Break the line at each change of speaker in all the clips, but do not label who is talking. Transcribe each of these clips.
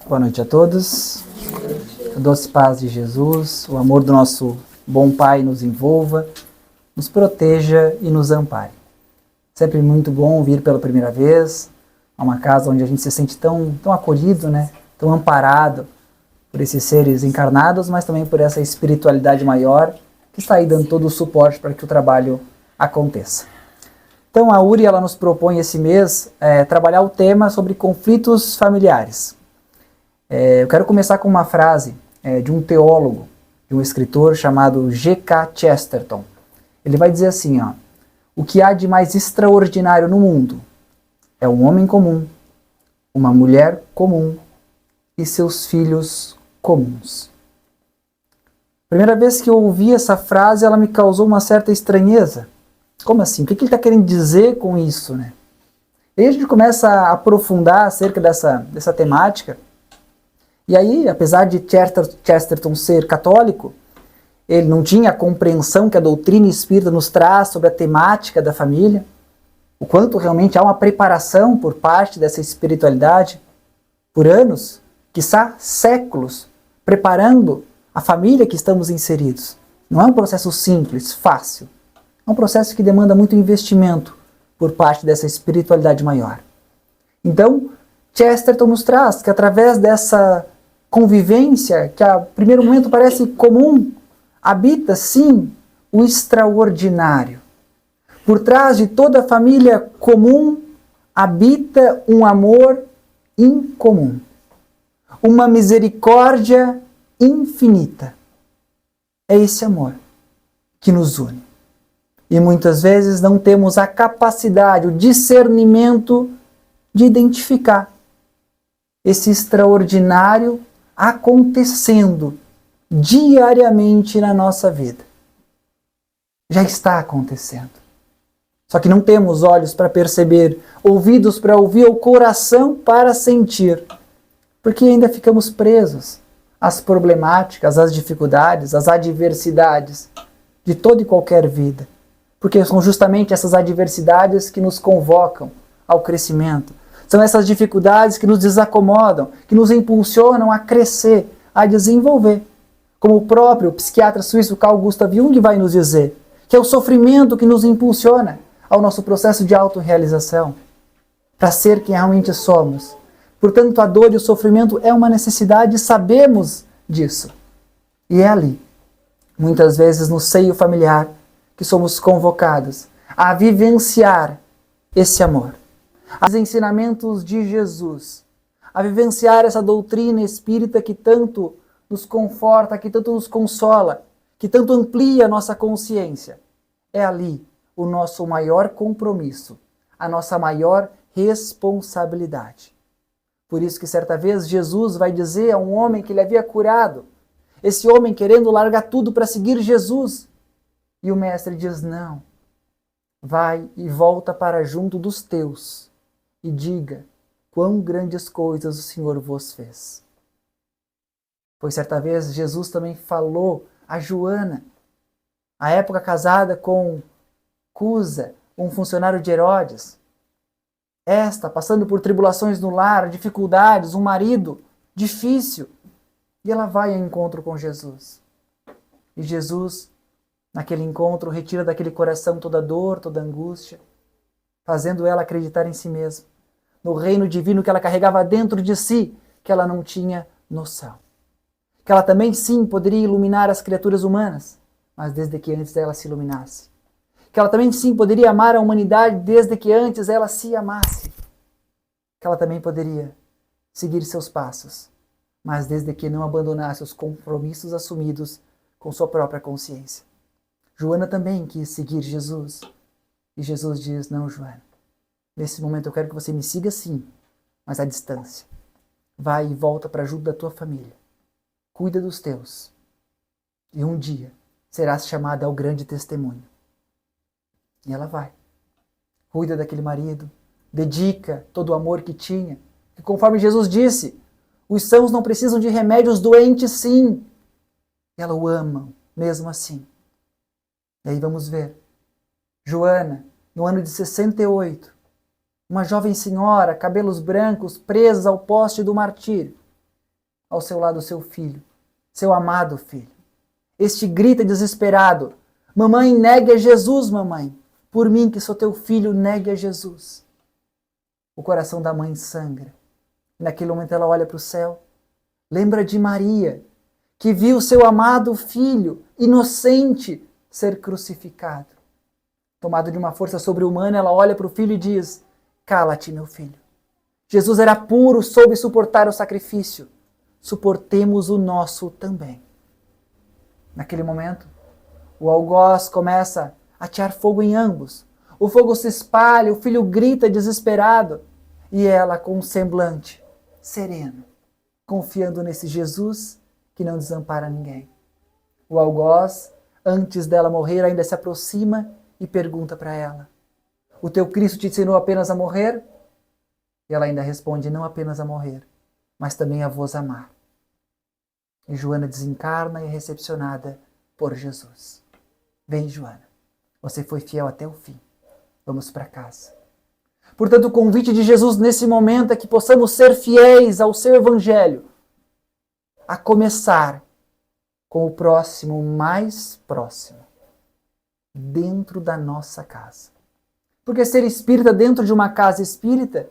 Boa noite a todos. A doce paz de Jesus, o amor do nosso bom Pai nos envolva, nos proteja e nos ampare. Sempre muito bom vir pela primeira vez a uma casa onde a gente se sente tão acolhido, né? Tão amparado por esses seres encarnados, mas também por essa espiritualidade maior que está aí dando todo o suporte para que o trabalho aconteça. Então a Uri ela nos propõe esse mês trabalhar o tema sobre conflitos familiares. Eu quero começar com uma frase de um teólogo, de um escritor chamado G.K. Chesterton. Ele vai dizer assim, o que há de mais extraordinário no mundo é um homem comum, uma mulher comum e seus filhos comuns. Primeira vez que eu ouvi essa frase, ela me causou uma certa estranheza. Como assim? O que ele está querendo dizer com isso, né? E aí a gente começa a aprofundar acerca dessa temática. E aí, apesar de Chesterton ser católico, ele não tinha a compreensão que a doutrina espírita nos traz sobre a temática da família, o quanto realmente há uma preparação por parte dessa espiritualidade, por anos, quiçá séculos, preparando a família que estamos inseridos. Não é um processo simples, fácil. É um processo que demanda muito investimento por parte dessa espiritualidade maior. Então, Chesterton nos traz que através dessa convivência, que a primeiro momento parece comum, habita sim o extraordinário. Por trás de toda a família comum, habita um amor incomum. Uma misericórdia infinita. É esse amor que nos une. E muitas vezes não temos a capacidade, o discernimento de identificar esse extraordinário acontecendo diariamente na nossa vida. Já está acontecendo. Só que não temos olhos para perceber, ouvidos para ouvir, ou coração para sentir. Porque ainda ficamos presos às problemáticas, às dificuldades, às adversidades de toda e qualquer vida. Porque são justamente essas adversidades que nos convocam ao crescimento. São essas dificuldades que nos desacomodam, que nos impulsionam a crescer, a desenvolver. Como o próprio psiquiatra suíço Carl Gustav Jung vai nos dizer, que é o sofrimento que nos impulsiona ao nosso processo de autorrealização, para ser quem realmente somos. Portanto, a dor e o sofrimento é uma necessidade e sabemos disso. E é ali, muitas vezes no seio familiar, que somos convocados a vivenciar esse amor. Os ensinamentos de Jesus, a vivenciar essa doutrina espírita que tanto nos conforta, que tanto nos consola, que tanto amplia a nossa consciência. É ali o nosso maior compromisso, a nossa maior responsabilidade. Por isso que certa vez Jesus vai dizer a um homem que ele havia curado, esse homem querendo largar tudo para seguir Jesus, e o mestre diz, não, vai e volta para junto dos teus, e diga quão grandes coisas o Senhor vos fez. Pois certa vez Jesus também falou a Joana, à época casada com Cusa, um funcionário de Herodes, esta passando por tribulações no lar, dificuldades, um marido difícil, e ela vai ao encontro com Jesus. E Jesus, naquele encontro, retira daquele coração toda dor, toda angústia, fazendo ela acreditar em si mesma, no reino divino que ela carregava dentro de si, que ela não tinha noção. Que ela também, sim, poderia iluminar as criaturas humanas, mas desde que antes ela se iluminasse. Que ela também, sim, poderia amar a humanidade desde que antes ela se amasse. Que ela também poderia seguir seus passos, mas desde que não abandonasse os compromissos assumidos com sua própria consciência. Joana também quis seguir Jesus. E Jesus diz, não, Joana, nesse momento eu quero que você me siga sim, mas à distância. Vai e volta para junto da tua família. Cuida dos teus. E um dia serás chamada ao grande testemunho. E ela vai. Cuida daquele marido. Dedica todo o amor que tinha. E conforme Jesus disse, os sãos não precisam de remédios, doentes sim. E ela o ama, mesmo assim. E aí vamos ver. Joana, no ano de 68, uma jovem senhora, cabelos brancos, presa ao poste do martírio. ao seu lado o seu filho, seu amado filho. Este grita desesperado: mamãe, negue a Jesus, mamãe. Por mim, que sou teu filho, negue a Jesus. O coração da mãe sangra. Naquele momento ela olha para o céu, lembra de Maria, que viu seu amado filho, inocente, ser crucificado. Tomado de uma força sobre-humana, ela olha para o filho e diz: cala-te, meu filho. Jesus era puro, soube suportar o sacrifício. Suportemos o nosso também. Naquele momento, o algoz começa a atear fogo em ambos. O fogo se espalha, o filho grita desesperado. E ela, com um semblante sereno, confiando nesse Jesus que não desampara ninguém. O algoz, antes dela morrer, ainda se aproxima e pergunta para ela: o teu Cristo te ensinou apenas a morrer? E ela ainda responde: não apenas a morrer, mas também a vos amar. E Joana desencarna e é recepcionada por Jesus. Vem, Joana, você foi fiel até o fim. Vamos para casa. Portanto, o convite de Jesus nesse momento é que possamos ser fiéis ao seu evangelho, a começar com o próximo mais próximo, dentro da nossa casa. Porque ser espírita dentro de uma casa espírita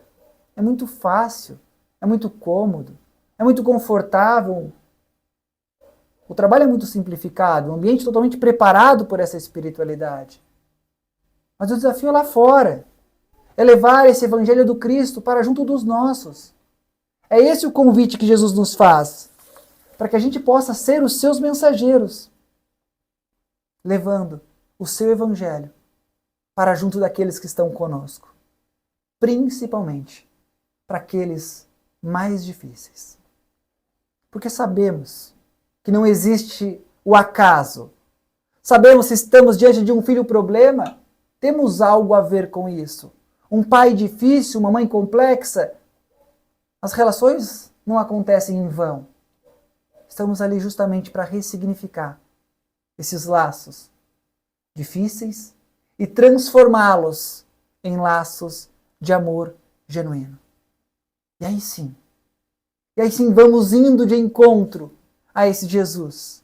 é muito fácil, é muito cômodo, é muito confortável. O trabalho é muito simplificado, um ambiente totalmente preparado por essa espiritualidade. Mas o desafio é lá fora. É levar esse evangelho do Cristo para junto dos nossos. É esse o convite que Jesus nos faz, para que a gente possa ser os seus mensageiros, levando o seu evangelho para junto daqueles que estão conosco, principalmente para aqueles mais difíceis. Porque sabemos que não existe o acaso. Sabemos se estamos diante de um filho problema, temos algo a ver com isso. Um pai difícil, uma mãe complexa, as relações não acontecem em vão. Estamos ali justamente para ressignificar esses laços difíceis e transformá-los em laços de amor genuíno. E aí sim vamos indo de encontro a esse Jesus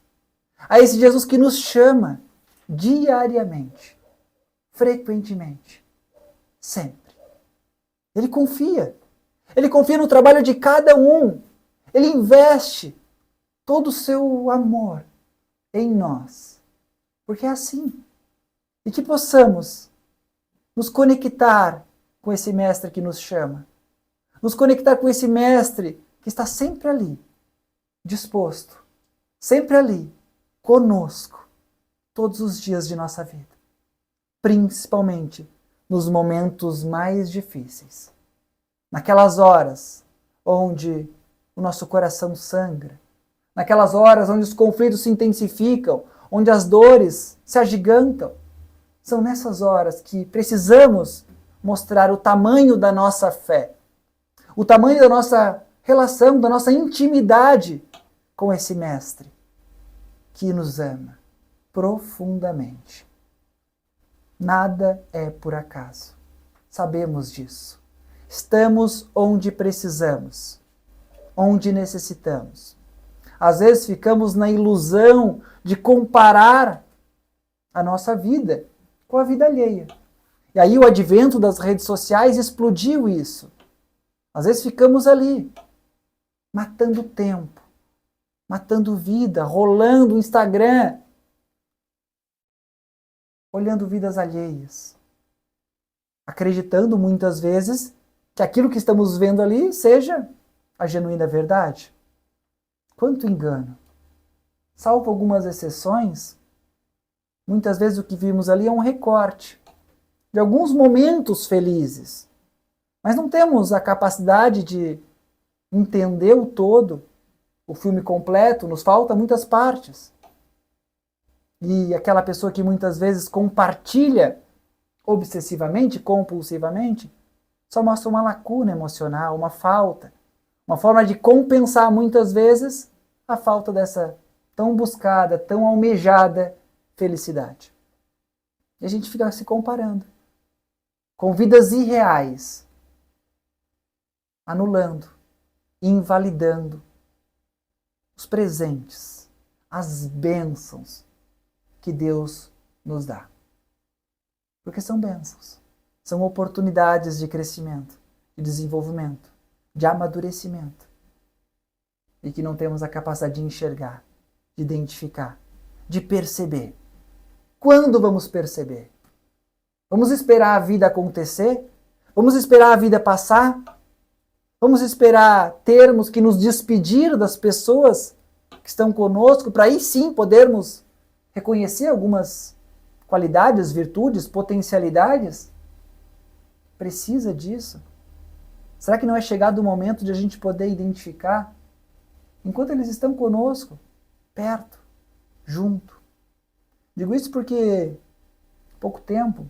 que nos chama diariamente, frequentemente, sempre. Ele confia no trabalho de cada um, ele investe todo o seu amor em nós, porque é assim. E que possamos nos conectar com esse mestre que nos chama, nos conectar com esse mestre que está sempre ali, disposto, sempre ali, conosco, todos os dias de nossa vida, principalmente nos momentos mais difíceis, naquelas horas onde o nosso coração sangra, naquelas horas onde os conflitos se intensificam, onde as dores se agigantam. São nessas horas que precisamos mostrar o tamanho da nossa fé, o tamanho da nossa relação, da nossa intimidade com esse mestre que nos ama profundamente. Nada é por acaso. Sabemos disso. Estamos onde precisamos, onde necessitamos. Às vezes ficamos na ilusão de comparar a nossa vida com a vida alheia. E aí o advento das redes sociais explodiu isso. Às vezes ficamos ali, matando tempo, matando vida, rolando o Instagram, olhando vidas alheias, acreditando muitas vezes que aquilo que estamos vendo ali seja a genuína verdade. Quanto engano! Salvo algumas exceções, muitas vezes o que vimos ali é um recorte de alguns momentos felizes, mas não temos a capacidade de entender o todo, o filme completo, nos falta muitas partes. E aquela pessoa que muitas vezes compartilha obsessivamente, compulsivamente, só mostra uma lacuna emocional, uma falta, uma forma de compensar muitas vezes a falta dessa tão buscada, tão almejada felicidade. E a gente fica se comparando com vidas irreais, anulando, invalidando os presentes, as bênçãos que Deus nos dá. Porque são bênçãos, são oportunidades de crescimento, de desenvolvimento, de amadurecimento. E que não temos a capacidade de enxergar, de identificar, de perceber. Quando vamos perceber? Vamos esperar a vida acontecer? Vamos esperar a vida passar? Vamos esperar termos que nos despedir das pessoas que estão conosco para aí sim podermos reconhecer algumas qualidades, virtudes, potencialidades? Precisa disso? Será que não é chegado o momento de a gente poder identificar enquanto eles estão conosco, perto, junto? Digo isso porque há pouco tempo,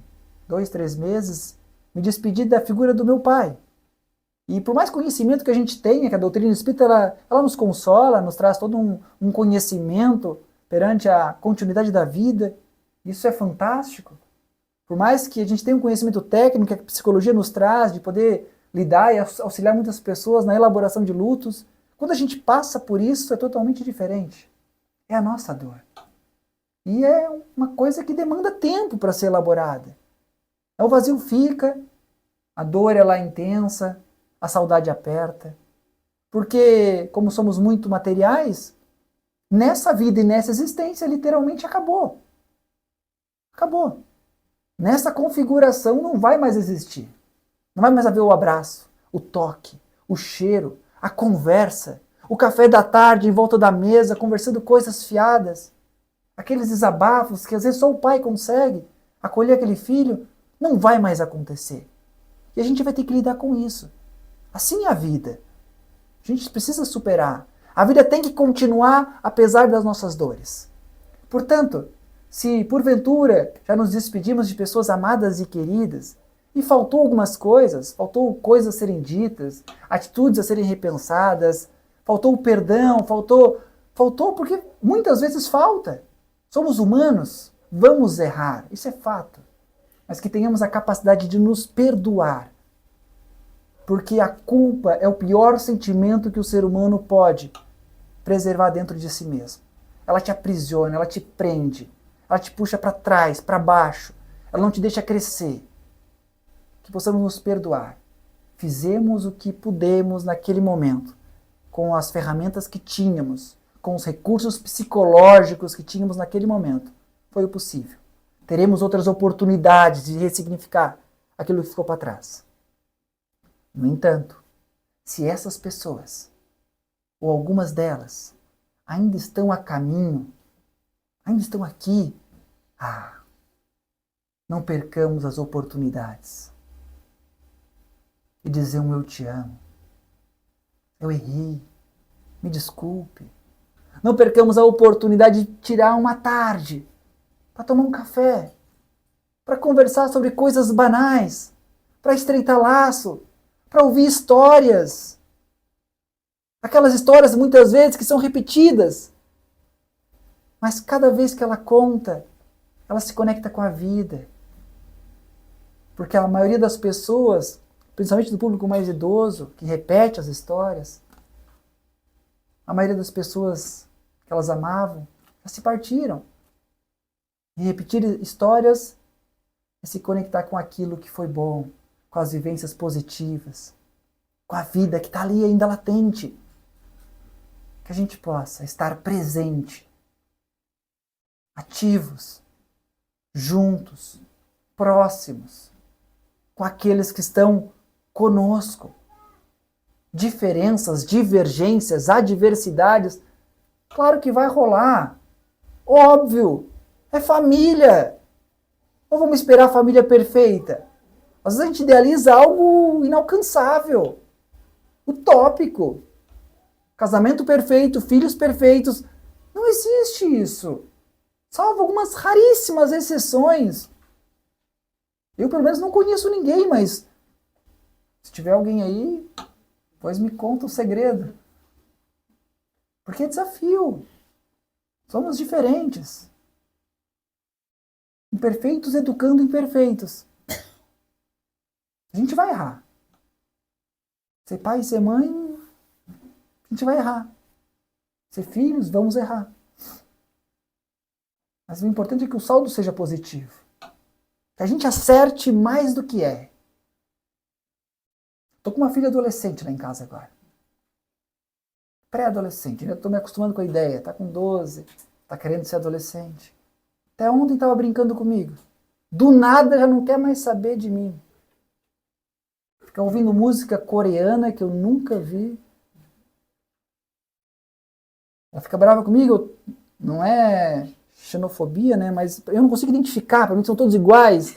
2, 3 meses, me despedi da figura do meu pai. E por mais conhecimento que a gente tenha, que a doutrina espírita ela nos consola, nos traz todo um conhecimento perante a continuidade da vida, isso é fantástico. Por mais que a gente tenha um conhecimento técnico que a psicologia nos traz, de poder lidar e auxiliar muitas pessoas na elaboração de lutos, quando a gente passa por isso é totalmente diferente. É a nossa dor. E é uma coisa que demanda tempo para ser elaborada. O vazio fica, a dor ela é intensa, a saudade aperta. Porque, como somos muito materiais, nessa vida e nessa existência literalmente acabou. Acabou. Nessa configuração não vai mais existir. Não vai mais haver o abraço, o toque, o cheiro, a conversa, o café da tarde em volta da mesa, conversando coisas fiadas. Aqueles desabafos que às vezes só o pai consegue acolher aquele filho, não vai mais acontecer. E a gente vai ter que lidar com isso. Assim é a vida. A gente precisa superar. A vida tem que continuar apesar das nossas dores. Portanto, se porventura já nos despedimos de pessoas amadas e queridas, e faltou algumas coisas, faltou coisas a serem ditas, atitudes a serem repensadas, faltou o perdão, faltou porque muitas vezes falta. Somos humanos, vamos errar, isso é fato. Mas que tenhamos a capacidade de nos perdoar. Porque a culpa é o pior sentimento que o ser humano pode preservar dentro de si mesmo. Ela te aprisiona, ela te prende, ela te puxa para trás, para baixo, ela não te deixa crescer. Que possamos nos perdoar. Fizemos o que pudemos naquele momento, com as ferramentas que tínhamos, com os recursos psicológicos que tínhamos naquele momento. Foi o possível. Teremos outras oportunidades de ressignificar aquilo que ficou para trás. No entanto, se essas pessoas, ou algumas delas, ainda estão a caminho, ainda estão aqui, não percamos as oportunidades. E dizer um eu te amo. Eu errei. Me desculpe. Não percamos a oportunidade de tirar uma tarde para tomar um café, para conversar sobre coisas banais, para estreitar laço, para ouvir histórias. Aquelas histórias muitas vezes que são repetidas, mas cada vez que ela conta, ela se conecta com a vida. Porque a maioria das pessoas, principalmente do público mais idoso, que repete as histórias, a maioria das pessoas que elas amavam, já se partiram. E repetir histórias é se conectar com aquilo que foi bom, com as vivências positivas, com a vida que está ali ainda latente. Que a gente possa estar presente, ativos, juntos, próximos, com aqueles que estão conosco. Diferenças, divergências, adversidades, claro que vai rolar. Óbvio, é família. Ou vamos esperar a família perfeita? Às vezes a gente idealiza algo inalcançável, utópico. Casamento perfeito, filhos perfeitos. Não existe isso. Salvo algumas raríssimas exceções. Eu, pelo menos, não conheço ninguém, mas se tiver alguém aí, pois me conta o segredo. Porque é desafio. Somos diferentes. Imperfeitos educando imperfeitos. A gente vai errar. Ser pai e ser mãe, a gente vai errar. Ser filhos, vamos errar. Mas o importante é que o saldo seja positivo. Que a gente acerte mais do que é. Estou com uma filha adolescente lá em casa agora. Pré-adolescente, ainda estou me acostumando com a ideia. Está com 12, está querendo ser adolescente. Até ontem estava brincando comigo. Do nada já não quer mais saber de mim. Fica ouvindo música coreana que eu nunca vi. Ela fica brava comigo, não é xenofobia, né? Mas eu não consigo identificar, para mim são todos iguais.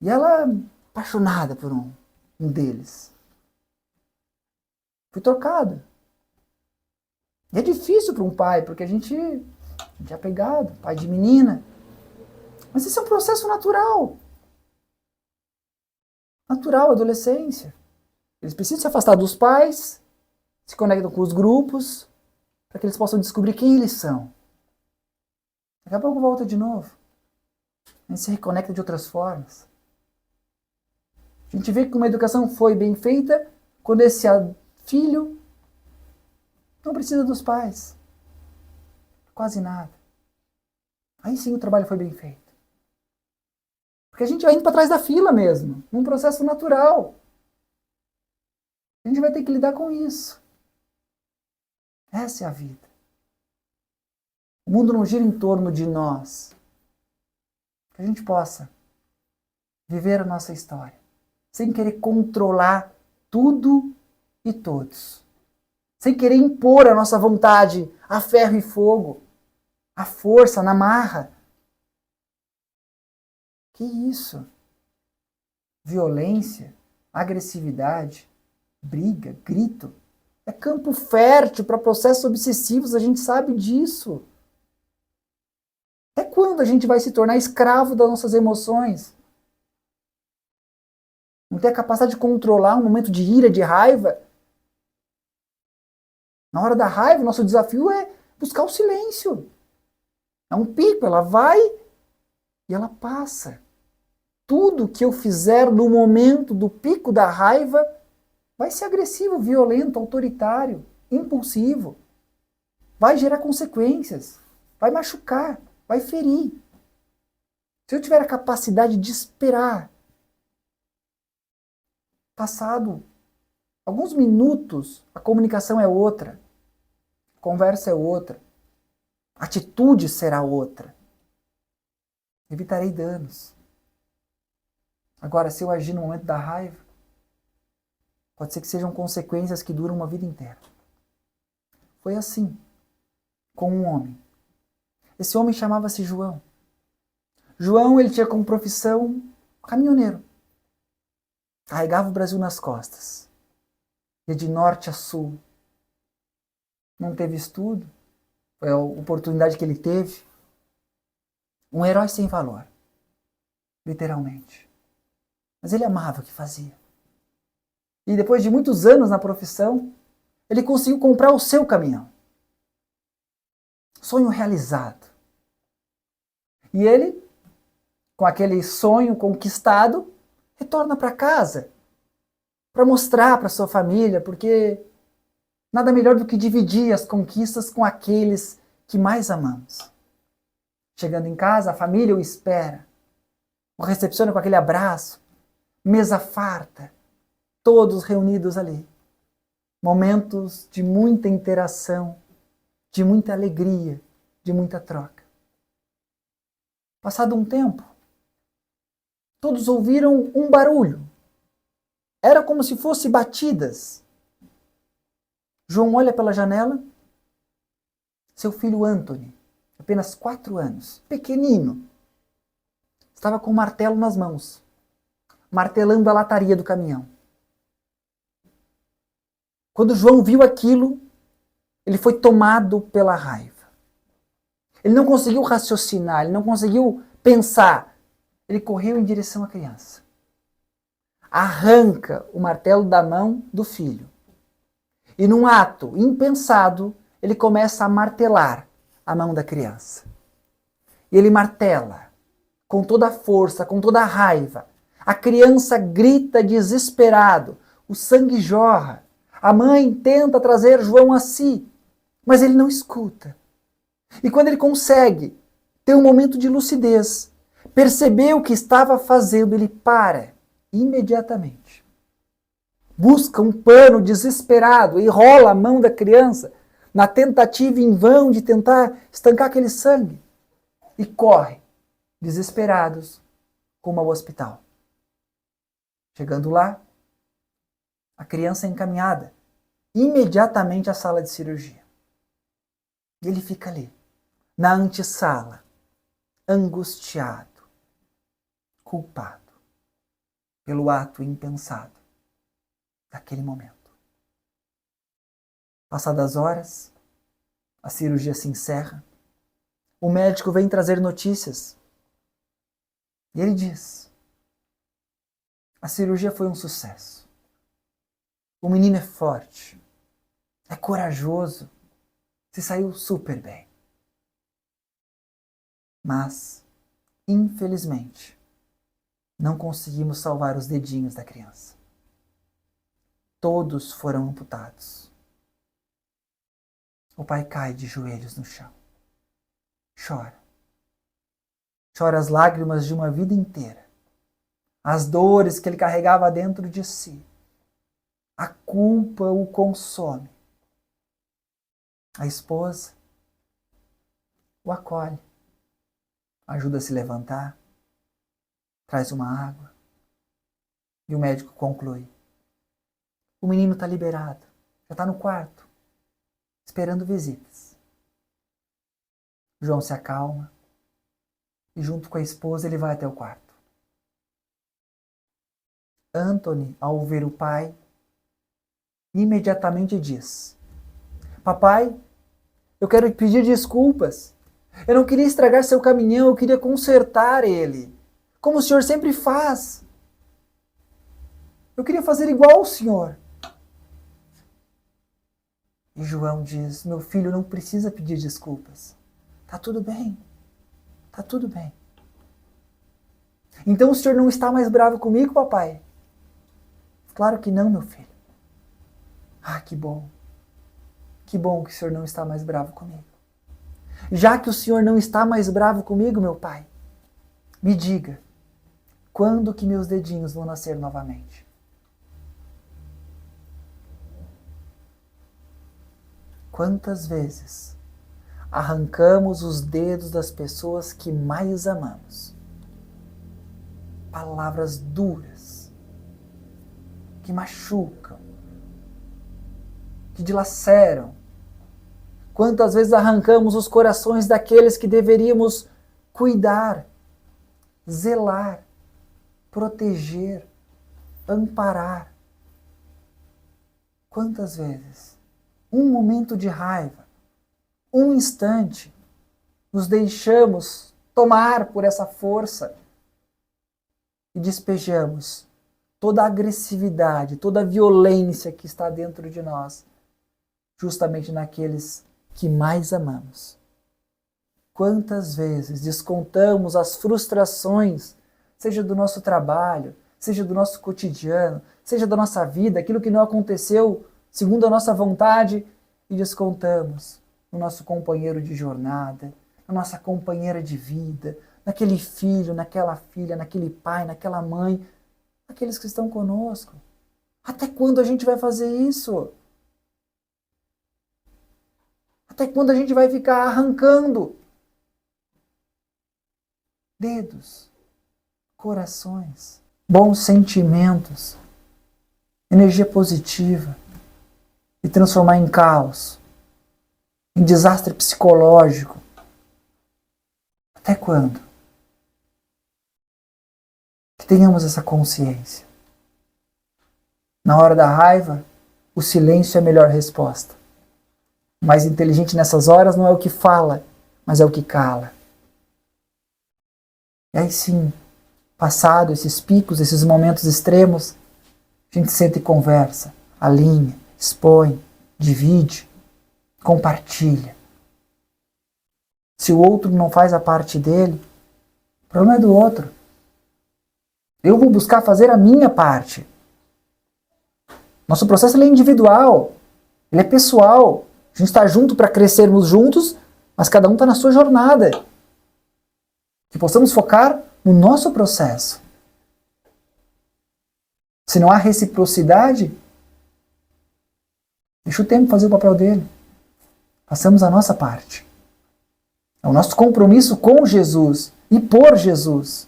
E ela é apaixonada por um deles. Fui trocado. E é difícil para um pai, porque a gente é apegado, pai de menina. Mas isso é um processo natural. Natural, adolescência. Eles precisam se afastar dos pais, se conectam com os grupos, para que eles possam descobrir quem eles são. Daqui a pouco volta de novo. A gente se reconecta de outras formas. A gente vê que uma educação foi bem feita quando esse filho não precisa dos pais. Quase nada. Aí sim o trabalho foi bem feito. Porque a gente vai indo para trás da fila mesmo, num processo natural. A gente vai ter que lidar com isso. Essa é a vida. O mundo não gira em torno de nós. Que a gente possa viver a nossa história, sem querer controlar tudo e todos. Sem querer impor a nossa vontade a ferro e fogo, a força, na marra. Que isso? Violência, agressividade, briga, grito. É campo fértil para processos obsessivos, a gente sabe disso. Até quando a gente vai se tornar escravo das nossas emoções? Não ter a capacidade de controlar um momento de ira, de raiva? Na hora da raiva, o nosso desafio é buscar o silêncio. É um pico, ela vai e ela passa. Tudo que eu fizer no momento do pico da raiva vai ser agressivo, violento, autoritário, impulsivo. Vai gerar consequências, vai machucar, vai ferir. Se eu tiver a capacidade de esperar, passado alguns minutos, a comunicação é outra, a conversa é outra, a atitude será outra. Evitarei danos. Agora, se eu agir no momento da raiva, pode ser que sejam consequências que duram uma vida inteira. Foi assim com um homem. Esse homem chamava-se João. João, ele tinha como profissão caminhoneiro. Carregava o Brasil nas costas. Ia de norte a sul. Não teve estudo. Foi a oportunidade que ele teve. Um herói sem valor. Literalmente. Mas ele amava o que fazia. E depois de muitos anos na profissão, ele conseguiu comprar o seu caminhão. Sonho realizado. E ele, com aquele sonho conquistado, retorna para casa para mostrar para sua família, porque nada melhor do que dividir as conquistas com aqueles que mais amamos. Chegando em casa, a família o espera, o recepciona com aquele abraço, mesa farta, todos reunidos ali. Momentos de muita interação, de muita alegria, de muita troca. Passado um tempo, todos ouviram um barulho. Era como se fosse batidas. João olha pela janela. Seu filho Anthony, apenas 4 anos, pequenino, estava com um martelo nas mãos, martelando a lataria do caminhão. Quando João viu aquilo, ele foi tomado pela raiva. Ele não conseguiu raciocinar, ele não conseguiu pensar. Ele correu em direção à criança. Arranca o martelo da mão do filho. E num ato impensado, ele começa a martelar a mão da criança. E ele martela com toda a força, com toda a raiva. A criança grita desesperado. O sangue jorra. A mãe tenta trazer João a si, mas ele não escuta. E quando ele consegue ter um momento de lucidez, perceber o que estava fazendo, ele para imediatamente. Busca um pano desesperado, enrola a mão da criança na tentativa em vão de tentar estancar aquele sangue e corre, desesperados, como ao hospital. Chegando lá, a criança é encaminhada imediatamente à sala de cirurgia. E ele fica ali, na antessala, angustiado, culpado pelo ato impensado daquele momento. Passadas horas, a cirurgia se encerra, o médico vem trazer notícias e ele diz: a cirurgia foi um sucesso. O menino é forte, é corajoso, se saiu super bem. Mas, infelizmente, não conseguimos salvar os dedinhos da criança. Todos foram amputados. O pai cai de joelhos no chão. Chora. Chora as lágrimas de uma vida inteira. As dores que ele carregava dentro de si. A culpa o consome. A esposa o acolhe, ajuda a se levantar, traz uma água e o médico conclui: o menino está liberado, já está no quarto, esperando visitas. João se acalma e junto com a esposa ele vai até o quarto. Anthony, ao ver o pai, imediatamente diz: papai, eu quero pedir desculpas. Eu não queria estragar seu caminhão, eu queria consertar ele, como o senhor sempre faz. Eu queria fazer igual ao senhor. E João diz: meu filho não precisa pedir desculpas. Tá tudo bem. Tá tudo bem. Então o senhor não está mais bravo comigo, papai? Claro que não, meu filho. Ah, que bom. Que bom que o senhor não está mais bravo comigo. Já que o senhor não está mais bravo comigo, meu pai, me diga, quando que meus dedinhos vão nascer novamente? Quantas vezes arrancamos os dedos das pessoas que mais amamos? Palavras duras, que machucam, que dilaceram. Quantas vezes arrancamos os corações daqueles que deveríamos cuidar, zelar, proteger, amparar? Quantas vezes, um momento de raiva, um instante, nos deixamos tomar por essa força e despejamos toda a agressividade, toda a violência que está dentro de nós, justamente naqueles que mais amamos. Quantas vezes descontamos as frustrações, seja do nosso trabalho, seja do nosso cotidiano, seja da nossa vida, aquilo que não aconteceu segundo a nossa vontade, e descontamos no nosso companheiro de jornada, na nossa companheira de vida, naquele filho, naquela filha, naquele pai, naquela mãe, aqueles que estão conosco. Até quando a gente vai fazer isso? Até quando a gente vai ficar arrancando dedos, corações, bons sentimentos, energia positiva e transformar em caos, em desastre psicológico? Até quando? Que tenhamos essa consciência. Na hora da raiva, o silêncio é a melhor resposta. O mais inteligente nessas horas não é o que fala, mas é o que cala. E aí sim, passado esses picos, esses momentos extremos, a gente senta e conversa, alinha, expõe, divide, compartilha. Se o outro não faz a parte dele, o problema é do outro. Eu vou buscar fazer a minha parte. Nosso processo ele é individual, ele é pessoal. A gente está junto para crescermos juntos, mas cada um está na sua jornada. Que possamos focar no nosso processo. Se não há reciprocidade, deixa o tempo fazer o papel dele. Façamos a nossa parte. É o nosso compromisso com Jesus e por Jesus.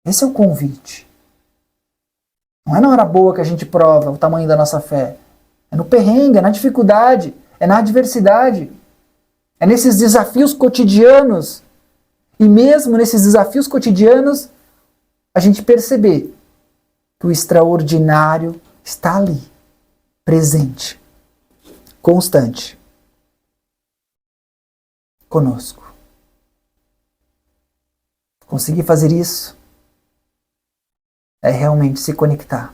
Esse é o convite. Não é na hora boa que a gente prova o tamanho da nossa fé. É no perrengue, é na dificuldade, é na adversidade. É nesses desafios cotidianos. E mesmo nesses desafios cotidianos, a gente perceber que o extraordinário está ali, presente, constante, conosco. Conseguir fazer isso é realmente se conectar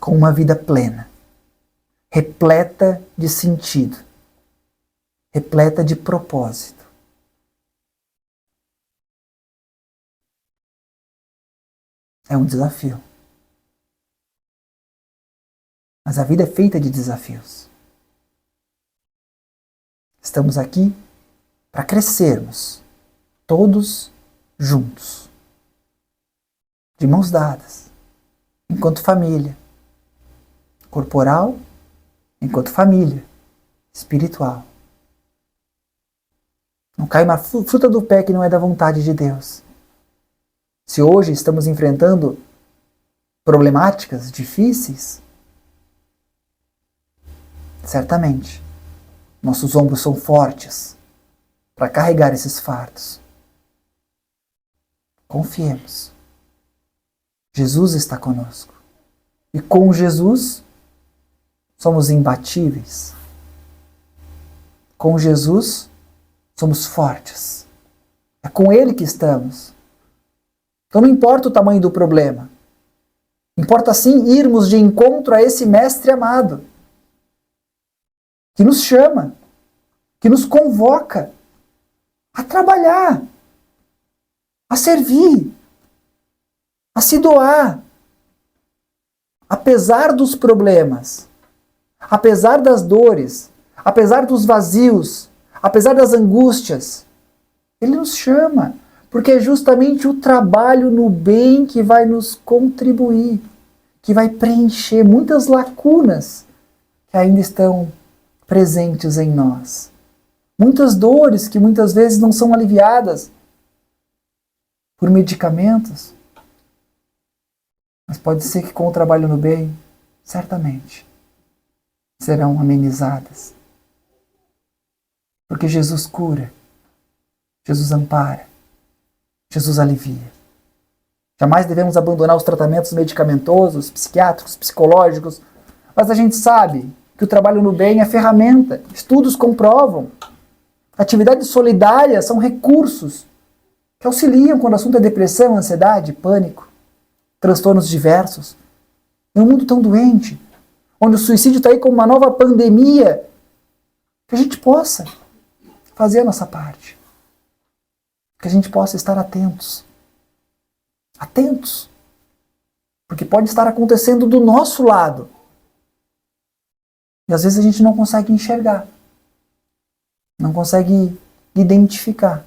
com uma vida plena, repleta de sentido, repleta de propósito. É um desafio. Mas a vida é feita de desafios. Estamos aqui para crescermos, todos juntos, de mãos dadas, enquanto família, corporal, enquanto família, espiritual. Não cai uma fruta do pé que não é da vontade de Deus. Se hoje estamos enfrentando problemáticas difíceis, certamente nossos ombros são fortes para carregar esses fardos. Confiemos. Jesus está conosco. E com Jesus somos imbatíveis. Com Jesus somos fortes. É com Ele que estamos. Então não importa o tamanho do problema. Importa sim irmos de encontro a esse Mestre amado, que nos chama, que nos convoca a trabalhar, a servir, a se doar. Apesar dos problemas, apesar das dores, apesar dos vazios, apesar das angústias, Ele nos chama. Porque é justamente o trabalho no bem que vai nos contribuir, que vai preencher muitas lacunas que ainda estão presentes em nós. Muitas dores que muitas vezes não são aliviadas por medicamentos. Mas pode ser que com o trabalho no bem, certamente, serão amenizadas. Porque Jesus cura, Jesus ampara, Jesus alivia. Jamais devemos abandonar os tratamentos medicamentosos, psiquiátricos, psicológicos, mas a gente sabe que o trabalho no bem é ferramenta. Estudos comprovam. Atividades solidárias são recursos que auxiliam quando o assunto é depressão, ansiedade, pânico, transtornos diversos. Em um mundo tão doente, onde o suicídio está aí como uma nova pandemia, que a gente possa fazer a nossa parte. Que a gente possa estar atentos. Atentos. Porque pode estar acontecendo do nosso lado. E às vezes a gente não consegue enxergar. Não consegue identificar.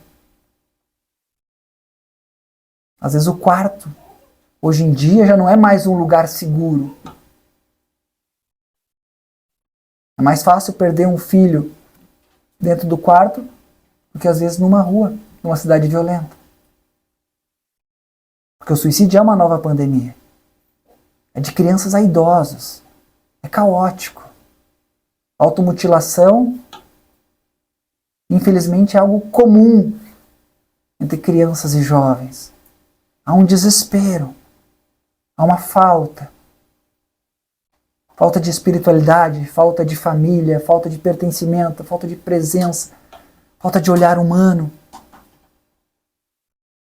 Às vezes o quarto, hoje em dia, já não é mais um lugar seguro. É mais fácil perder um filho dentro do quarto do que às vezes numa rua, numa cidade violenta. Porque o suicídio é uma nova pandemia. É de crianças a idosos. É caótico. Automutilação, infelizmente, é algo comum entre crianças e jovens. Há um desespero. Há uma falta. Falta de espiritualidade, falta de família, falta de pertencimento, falta de presença, falta de olhar humano.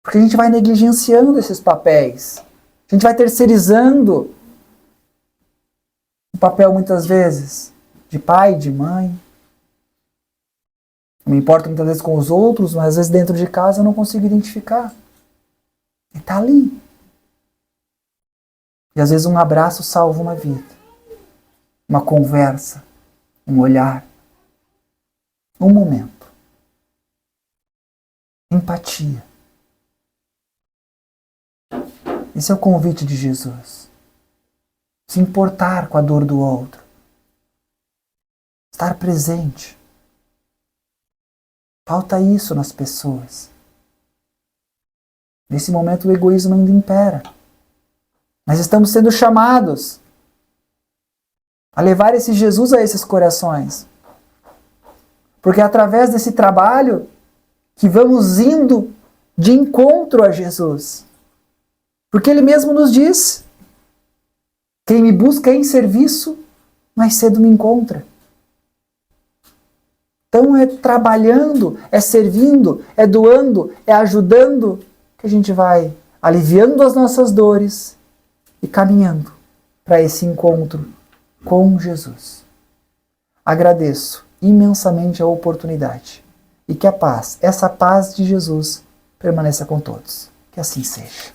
Porque a gente vai negligenciando esses papéis. A gente vai terceirizando o papel, muitas vezes, de pai, de mãe. Eu me importo muitas vezes com os outros, mas às vezes dentro de casa eu não consigo identificar. E está ali. E às vezes um abraço salva uma vida. Uma conversa, um olhar, um momento. Empatia. Esse é o convite de Jesus. Se importar com a dor do outro. Estar presente. Falta isso nas pessoas. Nesse momento o egoísmo ainda impera. Mas estamos sendo chamados a levar esse Jesus a esses corações. Porque é através desse trabalho que vamos indo de encontro a Jesus. Porque Ele mesmo nos diz: quem me busca em serviço, mais cedo me encontra. Então é trabalhando, é servindo, é doando, é ajudando que a gente vai aliviando as nossas dores e caminhando para esse encontro com Jesus. Agradeço imensamente a oportunidade e que a paz, essa paz de Jesus, permaneça com todos. Que assim seja.